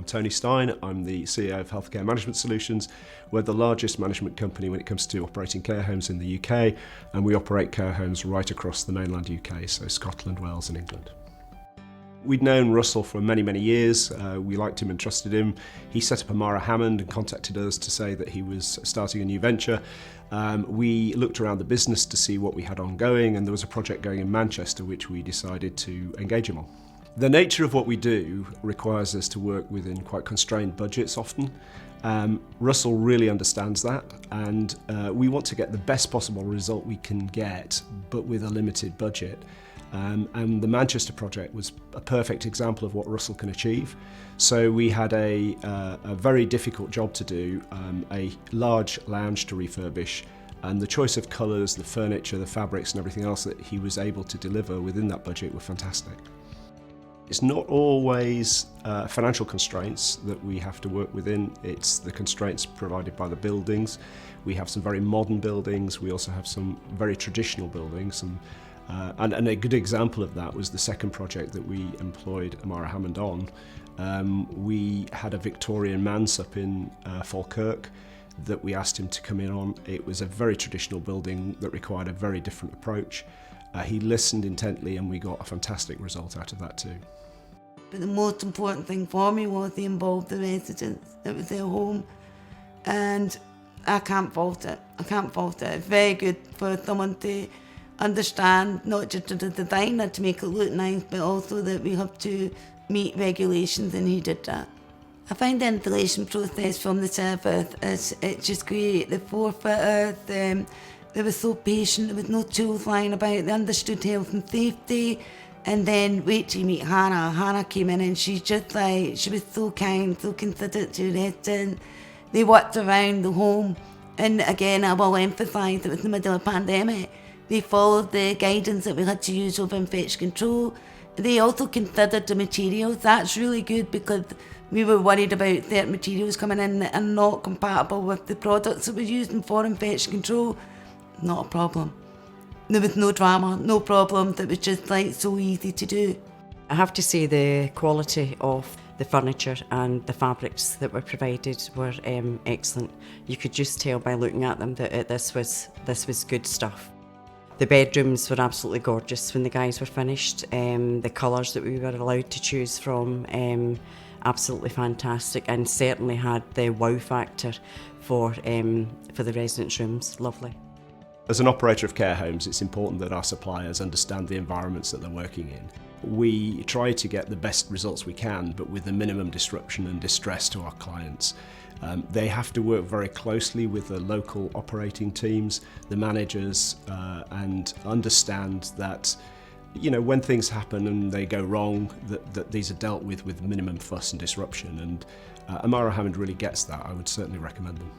I'm Tony Stein, I'm the CEO of Healthcare Management Solutions. We're the largest management company when it comes to operating care homes in the UK, and we operate care homes right across the mainland UK, so Scotland, Wales and England. We'd known Russell for many, many years. We liked him and trusted him. He set up Amara Hammond and contacted us to say that he was starting a new venture. We looked around the business to see what we had ongoing, and there was a project going in Manchester which we decided to engage him on. The nature of what we do requires us to work within quite constrained budgets often. Russell really understands that, and we want to get the best possible result we can get, but with a limited budget. And the Manchester project was a perfect example of what Russell can achieve. So we had a very difficult job to do, a large lounge to refurbish, and the choice of colours, the furniture, the fabrics and everything else that he was able to deliver within that budget were fantastic. It's not always financial constraints that we have to work within, it's the constraints provided by the buildings. We have some very modern buildings, we also have some very traditional buildings, and a good example of that was the second project that we employed Amara Hammond on. We had a Victorian manse up in Falkirk that we asked him to come in on. It was a very traditional building that required a very different approach. He listened intently and we got a fantastic result out of that too. But the most important thing for me was to involve the residents. It was their home, and I can't fault it. I can't fault it. It's very good for someone to understand not just the designer to make it look nice, but also that we have to meet regulations, and he did that. I find the installation process from the service it's just great. The forefitters, they were so patient, there was no tools lying about, they understood health and safety. And then wait till you meet Hannah. Hannah came in and she's just like, she was so kind, so considerate to the residents. They worked around the home. And again, I will emphasise it was in the middle of the pandemic. They followed the guidance that we had to use over infection control. They also considered the materials. That's really good because we were worried about certain materials coming in that are not compatible with the products that we're using for infection control. Not a problem. There was no drama, no problems. It was just like so easy to do. I have to say the quality of the furniture and the fabrics that were provided were excellent. You could just tell by looking at them that this was good stuff. The bedrooms were absolutely gorgeous when the guys were finished. The colours that we were allowed to choose from, absolutely fantastic, and certainly had the wow factor for the residents' rooms. Lovely. As an operator of care homes, it's important that our suppliers understand the environments that they're working in. We try to get the best results we can, but with the minimum disruption and distress to our clients. They have to work very closely with the local operating teams, the managers, and understand that, you know, when things happen and they go wrong, that these are dealt with minimum fuss and disruption. And Amara Hammond really gets that. I would certainly recommend them.